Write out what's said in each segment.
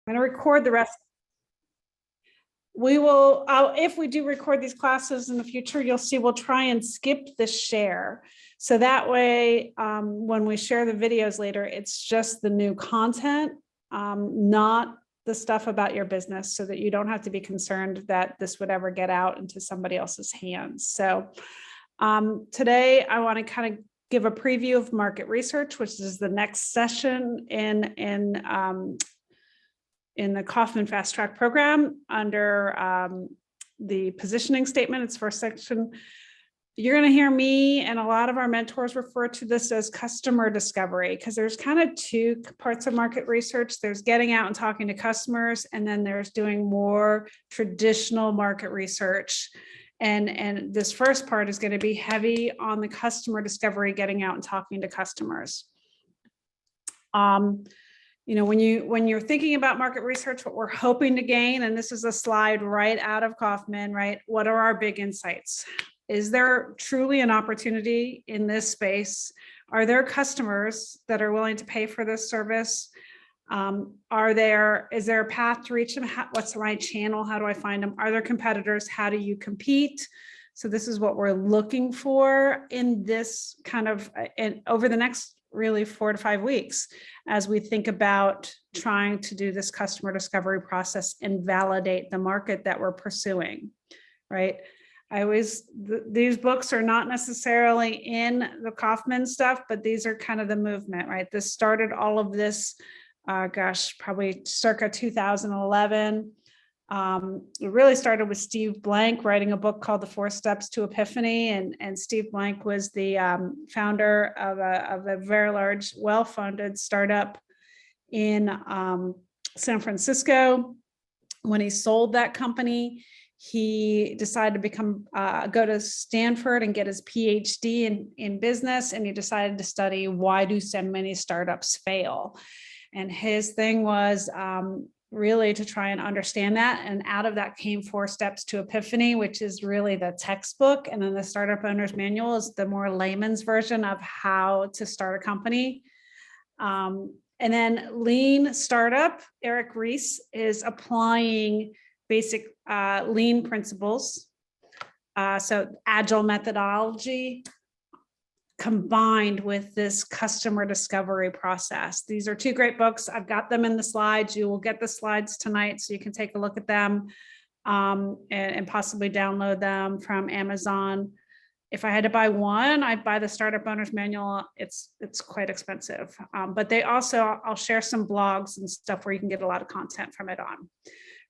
I'm going to record the rest. We will, if we do record these classes in the future, you'll see we'll try and skip the share. So that way, when we share the videos later, it's just the new content, not the stuff about your business, so that you don't have to be concerned that this would ever get out into somebody else's hands. So today I want to kind of give a preview of market research, which is the next session in the Kaufman Fast Track program under the positioning statement. It's first section. You're going to hear me and a lot of our mentors refer to this as customer discovery, because there's kind of two parts of market research. There's getting out and talking to customers, and then there's doing more traditional market research. And this first part is going to be heavy on the customer discovery, getting out and talking to customers. You know, when you're thinking about market research, what we're hoping to gain, and this is a slide right out of Kaufman, right? What are our big insights? Is there truly an opportunity in this space? Are there customers that are willing to pay for this service? Is there a path to reach them? What's the right channel? How do I find them? Are there competitors? How do you compete? So this is what we're looking for in this kind of, and over the next really 4 to 5 weeks, as we think about trying to do this customer discovery process and validate the market that we're pursuing, right? These books are not necessarily in the Kaufman stuff, but these are kind of the movement, right? This started all of this, probably circa 2011. It really started with Steve Blank writing a book called The 4 Steps to Epiphany. And Steve Blank was the founder of a very large, well-funded startup in San Francisco. When he sold that company, he decided to go to Stanford and get his PhD in business. And he decided to study, why do so many startups fail? And his thing was really to try and understand that. And out of that came 4 Steps to Epiphany, which is really the textbook. And then the Startup Owner's Manual is the more layman's version of how to start a company. And then Lean Startup, Eric Ries is applying basic lean principles. So agile methodology combined with this customer discovery process. These are 2 great books. I've got them in the slides. You will get the slides tonight, so you can take a look at them and possibly download them from Amazon. If I had to buy one, I'd buy the Startup Owner's Manual. It's quite expensive, but they also, I'll share some blogs and stuff where you can get a lot of content from it on.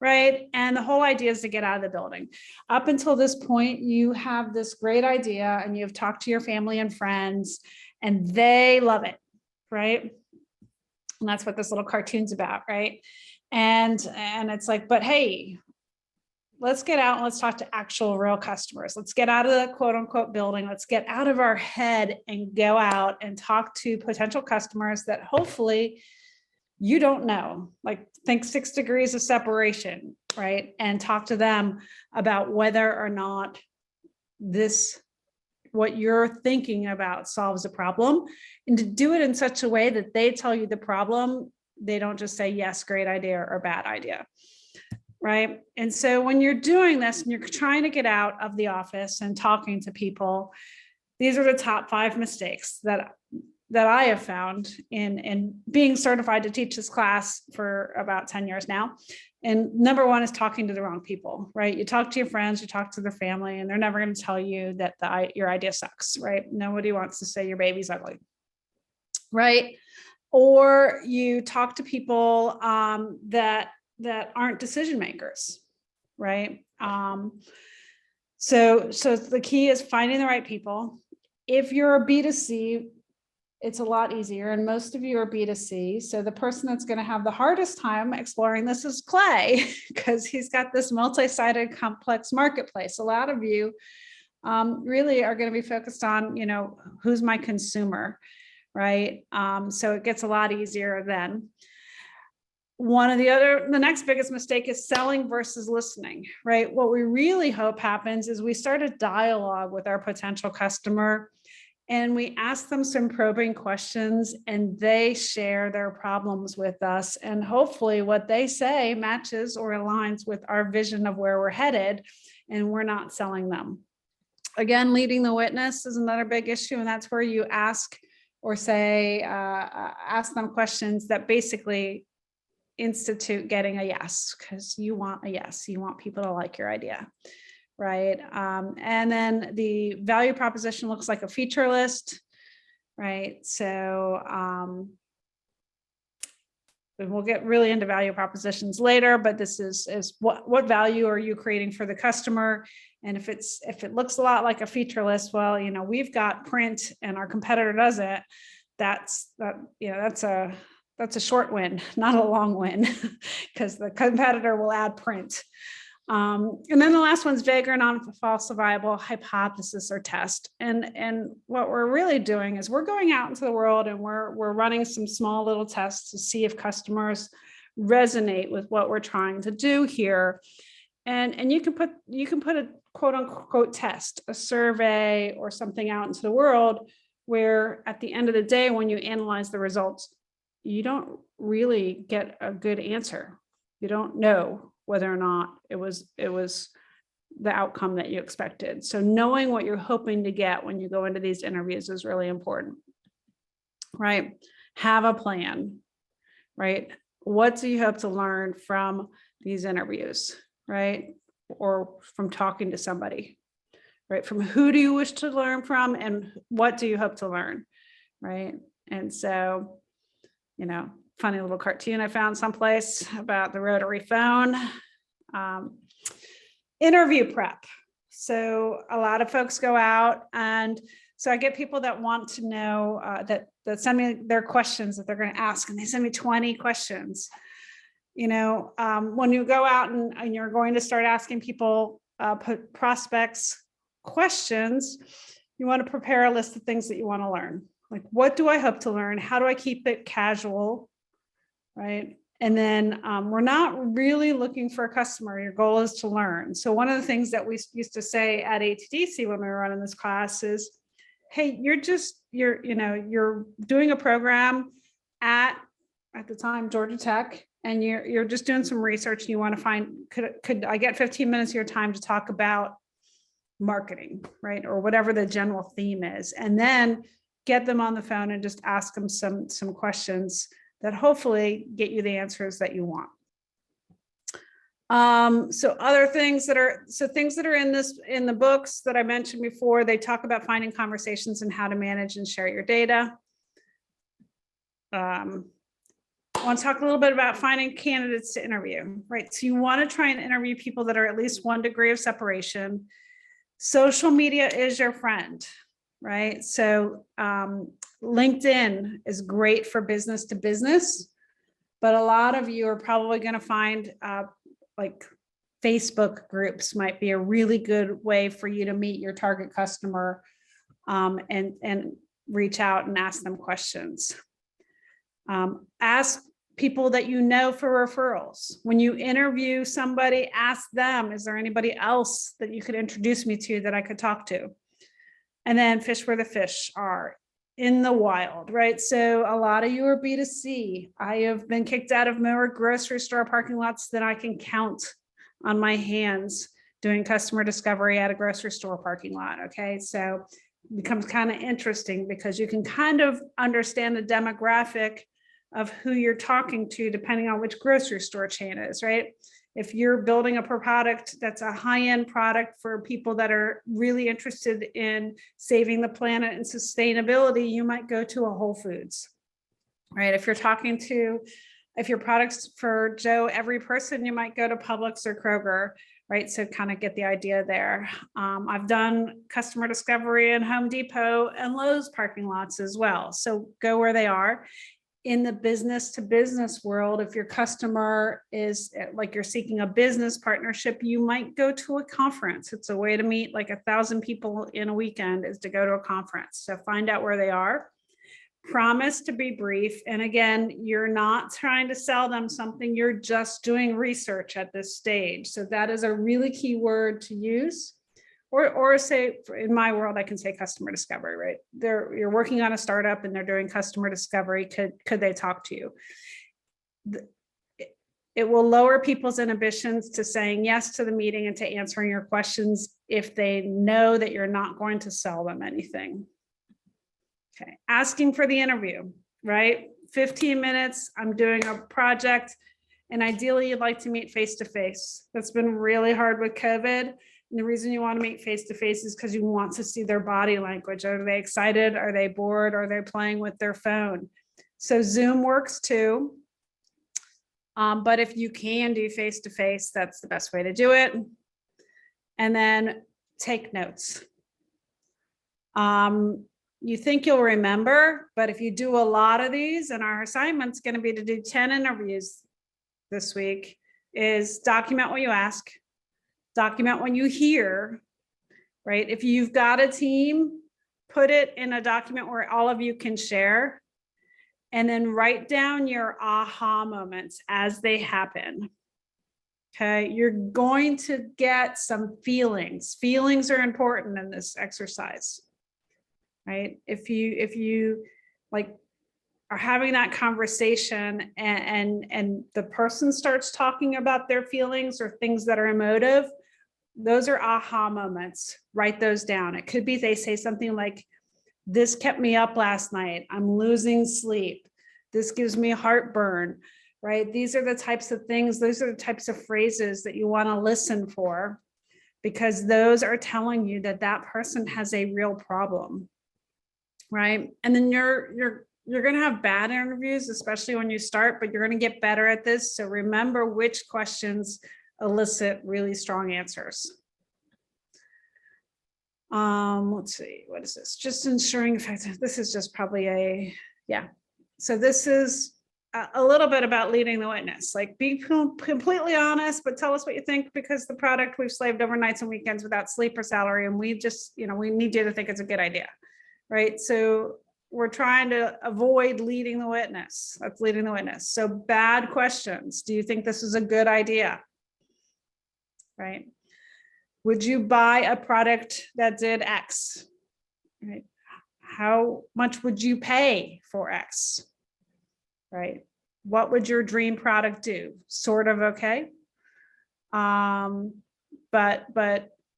Right. And the whole idea is to get out of the building. Up until this point, you have this great idea and you've talked to your family and friends and they love it. Right. And that's what this little cartoon's about. Right. And it's like, but hey, let's get out and let's talk to actual real customers. Let's get out of the quote unquote building. Let's get out of our head and go out and talk to potential customers that hopefully you don't know, like think 6 degrees of separation, right? And talk to them about whether or not what you're thinking about solves a problem, and to do it in such a way that they tell you the problem. They don't just say, yes, great idea or bad idea, right? And so when you're doing this and you're trying to get out of the office and talking to people, these are the top 5 mistakes that I have found in being certified to teach this class for about 10 years now. And number 1 is talking to the wrong people, right? You talk to your friends, you talk to their family, and they're never going to tell you that your idea sucks, right? Nobody wants to say your baby's ugly, right? Or you talk to people that aren't decision makers, right? So the key is finding the right people. If you're a B2C, it's a lot easier, and most of you are B2C. So the person that's going to have the hardest time exploring this is Clay, because he's got this multi-sided complex marketplace. A lot of you really are going to be focused on, who's my consumer, right? So it gets a lot easier then. The next biggest mistake is selling versus listening, right? What we really hope happens is we start a dialogue with our potential customer, and we ask them some probing questions, and they share their problems with us. And hopefully what they say matches or aligns with our vision of where we're headed, and we're not selling them. Again, leading the witness is another big issue, and that's where you ask or say, ask them questions that basically institute getting a yes, because you want a yes. You want people to like your idea, right? And then the value proposition looks like a feature list, right? So we'll get really into value propositions later, but this is what value are you creating for the customer? And if it looks a lot like a feature list, well, we've got print and our competitor doesn't. That's a short win, not a long win, because the competitor will add print. And then the last one's vague or non-falsifiable hypothesis or test. And what we're really doing is we're going out into the world and we're running some small little tests to see if customers resonate with what we're trying to do here. And you can put a quote unquote test, a survey or something out into the world where at the end of the day, when you analyze the results, you don't really get a good answer. You don't know whether or not it was the outcome that you expected. So knowing what you're hoping to get when you go into these interviews is really important, right? Have a plan, right? What do you hope to learn from these interviews, right? Or from talking to somebody, right? From who do you wish to learn from and what do you hope to learn, right? And so, funny little cartoon I found someplace about the rotary phone. Interview prep. So a lot of folks go out, and so I get people that want to know that send me their questions that they're going to ask, and they send me 20 questions. When you go out and you're going to start asking people, prospects questions, you want to prepare a list of things that you want to learn. Like, what do I hope to learn? How do I keep it casual? Right. And then we're not really looking for a customer. Your goal is to learn. So one of the things that we used to say at ATDC when we were running this class is, hey, you're doing a program at the time, Georgia Tech, and you're just doing some research and you want to find, could I get 15 minutes of your time to talk about marketing, right? Or whatever the general theme is. And then get them on the phone and just ask them some questions that hopefully get you the answers that you want. So other things that are in the books that I mentioned before, they talk about finding conversations and how to manage and share your data. I want to talk a little bit about finding candidates to interview, right? So you want to try and interview people that are at least 1 degree of separation. Social media is your friend, right? So LinkedIn is great for business to business, but a lot of you are probably going to find like Facebook groups might be a really good way for you to meet your target customer and reach out and ask them questions. Ask people that you know for referrals. When you interview somebody, ask them, is there anybody else that you could introduce me to that I could talk to? And then fish where the fish are, in the wild, right? So a lot of you are B2C. I have been kicked out of more grocery store parking lots than I can count on my hands doing customer discovery at a grocery store parking lot, okay? So it becomes kind of interesting because you can kind of understand the demographic of who you're talking to depending on which grocery store chain is, right? If you're building a product that's a high-end product for people that are really interested in saving the planet and sustainability, you might go to a Whole Foods, right? If your product's for Joe, every person, you might go to Publix or Kroger, right? So kind of get the idea there. I've done customer discovery in Home Depot and Lowe's parking lots as well. So go where they are. In the business to business world, if your customer is like you're seeking a business partnership, you might go to a conference. It's a way to meet like 1,000 people in a weekend is to go to a conference. So find out where they are. Promise to be brief. And again, you're not trying to sell them something, you're just doing research at this stage. So that is a really key word to use. or say in my world, I can say customer discovery, right? You're working on a startup and they're doing customer discovery. Could they talk to you? It will lower people's inhibitions to saying yes to the meeting and to answering your questions if they know that you're not going to sell them anything. Okay, asking for the interview, right? 15 minutes, I'm doing a project, and ideally you'd like to meet face-to-face. That's been really hard with COVID. And the reason you want to meet face-to-face is because you want to see their body language. Are they excited? Are they bored? Are they playing with their phone? So Zoom works too. But if you can do face-to-face, that's the best way to do it. And then take notes. You think you'll remember, but if you do a lot of these, and our assignment's going to be to do 10 interviews this week, is document what you ask, document what you hear, right? If you've got a team, put it in a document where all of you can share, and then write down your aha moments as they happen. Okay, you're going to get some feelings. Feelings are important in this exercise. Right? If you like are having that conversation and the person starts talking about their feelings or things that are emotive, those are aha moments. Write those down. It could be they say something like, this kept me up last night. I'm losing sleep. This gives me heartburn, right? These are the types of things, those are the types of phrases that you want to listen for, because those are telling you that that person has a real problem. Right. And then you're going to have bad interviews, especially when you start, but you're going to get better at this. So remember which questions elicit really strong answers. Let's see, what is this? Just ensuring effective. This is just probably yeah. So this is a little bit about leading the witness, like be completely honest, but tell us what you think, because the product we've slaved over nights and weekends without sleep or salary. And we just, we need you to think it's a good idea. Right. So we're trying to avoid leading the witness. That's leading the witness. So bad questions. Do you think this is a good idea? Right. Would you buy a product that did X? Right. How much would you pay for X? Right. What would your dream product do? Sort of okay. But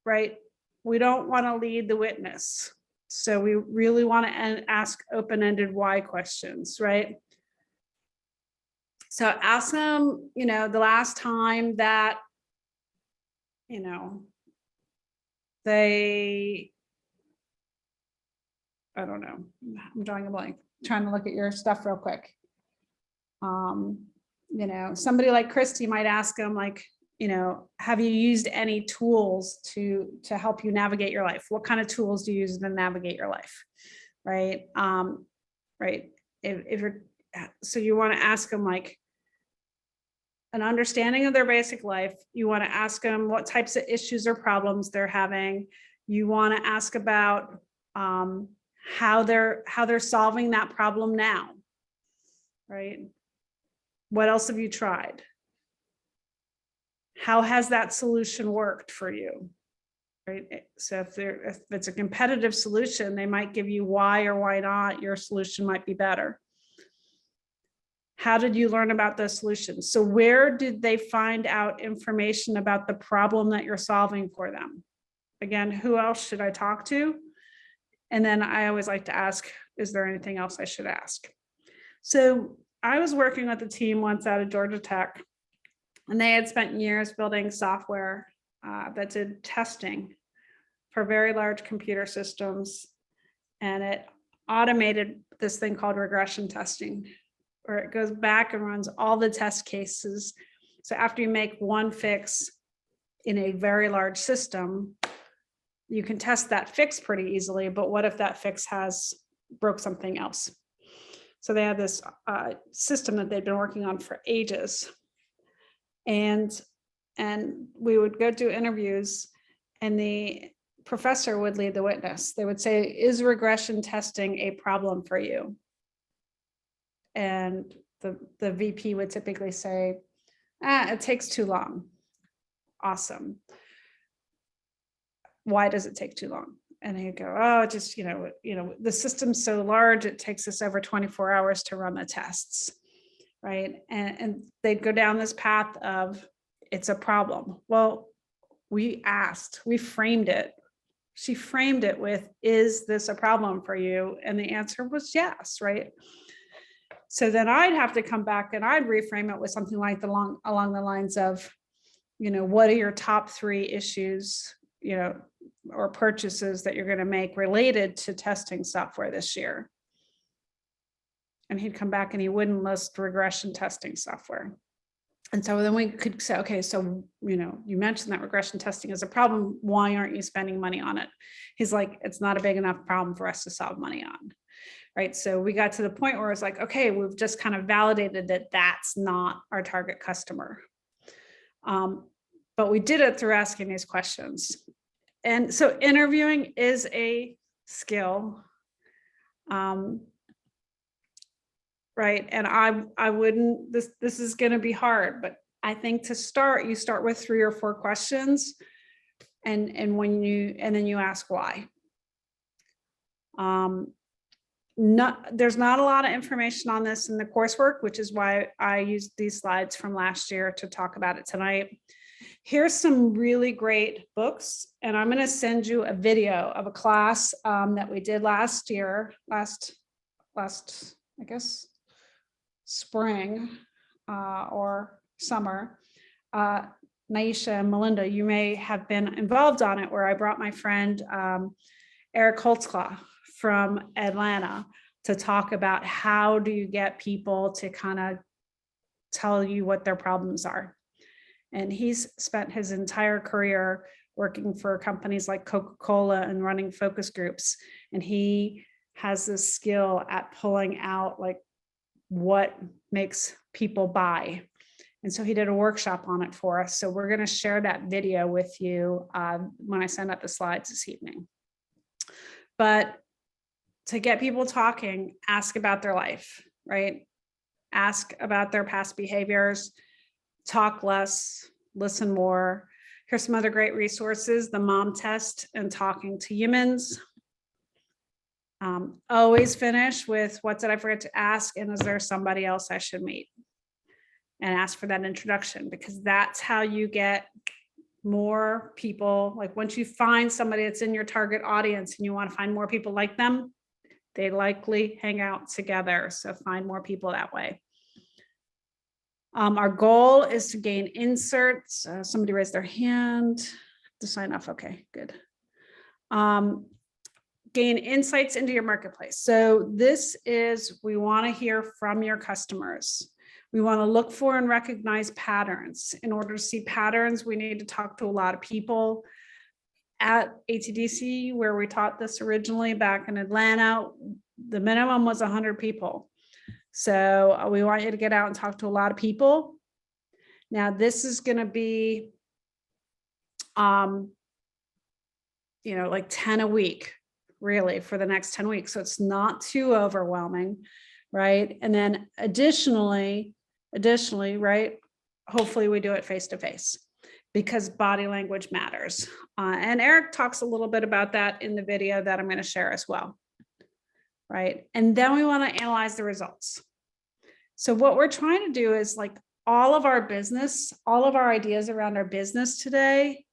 right. We don't want to lead the witness. So we really want to ask open-ended why questions, right? So ask them, the last time that, they, I don't know, I'm drawing a blank, trying to look at your stuff real quick. Somebody like Christy might ask them like, have you used any tools to help you navigate your life? What kind of tools do you use to navigate your life? Right. Right. If you're, so you want to ask them like an understanding of their basic life. You want to ask them what types of issues or problems they're having. You want to ask about how they're solving that problem now. Right. What else have you tried? How has that solution worked for you? Right. So if it's a competitive solution, they might give you why or why not your solution might be better. How did you learn about those solutions? So where did they find out information about the problem that you're solving for them? Again, who else should I talk to? And then I always like to ask, is there anything else I should ask? So I was working with a team once out of Georgia Tech, and they had spent years building software that did testing for very large computer systems. And it automated this thing called regression testing, where it goes back and runs all the test cases. So after you make one fix in a very large system, you can test that fix pretty easily. But what if that fix broke something else? So they had this system that they'd been working on for ages. And we would go do interviews, and the professor would lead the witness. They would say, is regression testing a problem for you? And the VP would typically say, it takes too long. Awesome. why does it take too long? And he'd go, oh, just, the system's so large, it takes us over 24 hours to run the tests, right? And they'd go down this path of, it's a problem. Well, we framed it. She framed it with, is this a problem for you? And the answer was yes, right? So then I'd have to come back and I'd reframe it with something like along the lines of, what are your top 3 issues, or purchases that you're going to make related to testing software this year? And he'd come back and he wouldn't list regression testing software. And so then we could say, okay, so, you mentioned that regression testing is a problem. Why aren't you spending money on it? He's like, it's not a big enough problem for us to solve money on. Right. So we got to the point where it's like, okay, we've just kind of validated that that's not our target customer. But we did it through asking these questions. And so interviewing is a skill. Right. And I wouldn't, this is going to be hard, but I think to start, you start with 3 or 4 questions and then you ask why. There's not a lot of information on this in the coursework, which is why I used these slides from last year to talk about it tonight. Here's some really great books, and I'm going to send you a video of a class that we did last year, last I guess, spring or summer. Naisha and Melinda, you may have been involved on it, where I brought my friend Eric Holtzclaw from Atlanta to talk about how do you get people to kind of tell you what their problems are. And he's spent his entire career working for companies like Coca-Cola and running focus groups. And he has this skill at pulling out like what makes people buy. And so he did a workshop on it for us. So we're going to share that video with you when I send out the slides this evening. But to get people talking, ask about their life, right? Ask about their past behaviors, talk less, listen more. Here's some other great resources: the mom test and talking to humans. Always finish with, what did I forget to ask? And is there somebody else I should meet? And ask for that introduction, because that's how you get more people. Like once you find somebody that's in your target audience and you want to find more people like them, they likely hang out together. So find more people that way. Our goal is to gain inserts. Somebody raised their hand to sign off. Okay, good. Gain insights into your marketplace. So this is, we want to hear from your customers. We want to look for and recognize patterns. In order to see patterns, we need to talk to a lot of people. At ATDC, where we taught this originally back in Atlanta, the minimum was 100 people. So we want you to get out and talk to a lot of people. Now, this is going to be, like 10 a week, really, for the next 10 weeks. So it's not too overwhelming, right? And then additionally, right, hopefully we do it face-to-face, because body language matters. And Eric talks a little bit about that in the video that I'm going to share as well. Right. And then we want to analyze the results. So what we're trying to do is, like, all of our business, all of our ideas around our business today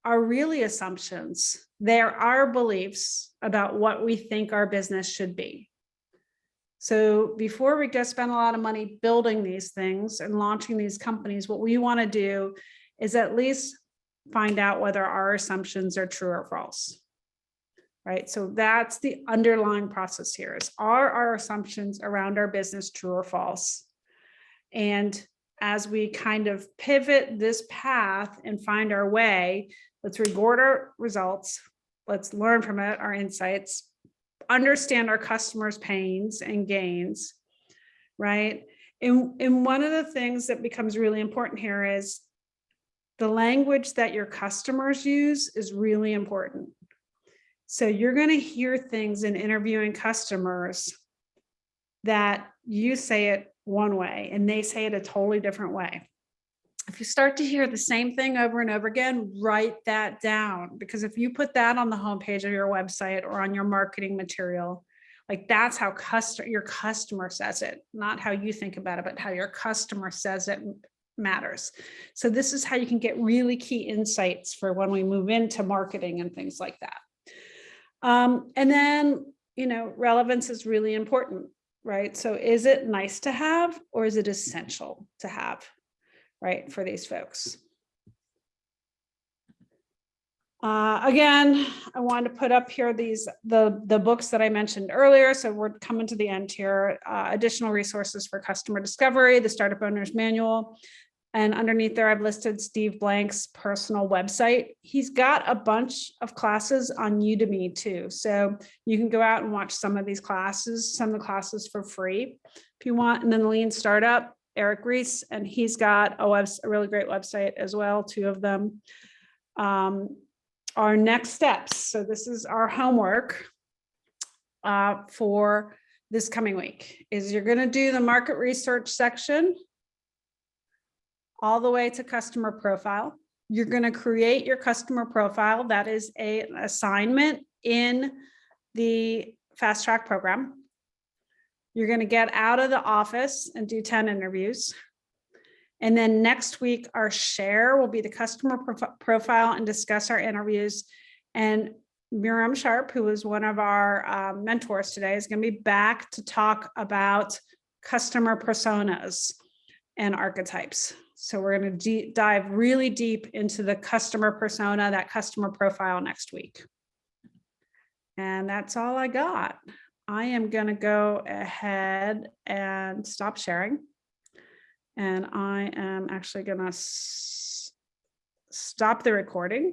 are really assumptions. They're our beliefs about what we think our business should be. So before we go spend a lot of money building these things and launching these companies, what we want to do is at least find out whether our assumptions are true or false. Right? So that's the underlying process here, is, are our assumptions around our business true or false? And as we kind of pivot this path and find our way, let's record our results. Let's learn from it, our insights, understand our customers' pains and gains, right? And one of the things that becomes really important here is the language that your customers use is really important. So you're going to hear things in interviewing customers that you say it one way and they say it a totally different way. if you start to hear the same thing over and over again, write that down, because if you put that on the homepage of your website or on your marketing material, like that's how your customer says it, not how you think about it, but how your customer says it matters. So this is how you can get really key insights for when we move into marketing and things like that. And then, relevance is really important, right? So is it nice to have, or is it essential to have, right, for these folks? Again, I wanted to put up here the books that I mentioned earlier. So we're coming to the end here. Additional resources for customer discovery, the Startup Owner's Manual. And underneath there, I've listed Steve Blank's personal website. He's got a bunch of classes on Udemy too. So you can go out and watch some of these classes, some of the classes for free if you want. And then the Lean Startup, Eric Reese, and he's got a really great website as well, 2 of them. Our next steps. So this is our homework for this coming week, is you're going to do the market research section all the way to customer profile. You're going to create your customer profile. That is an assignment in the Fast Track program. You're going to get out of the office and do 10 interviews. And then next week, our share will be the customer profile and discuss our interviews. And Miriam Sharp, who was one of our mentors today, is going to be back to talk about customer personas and archetypes. So we're going to dive really deep into the customer persona, that customer profile next week. And that's all I got. I am going to go ahead and stop sharing. And I am actually going to stop the recording.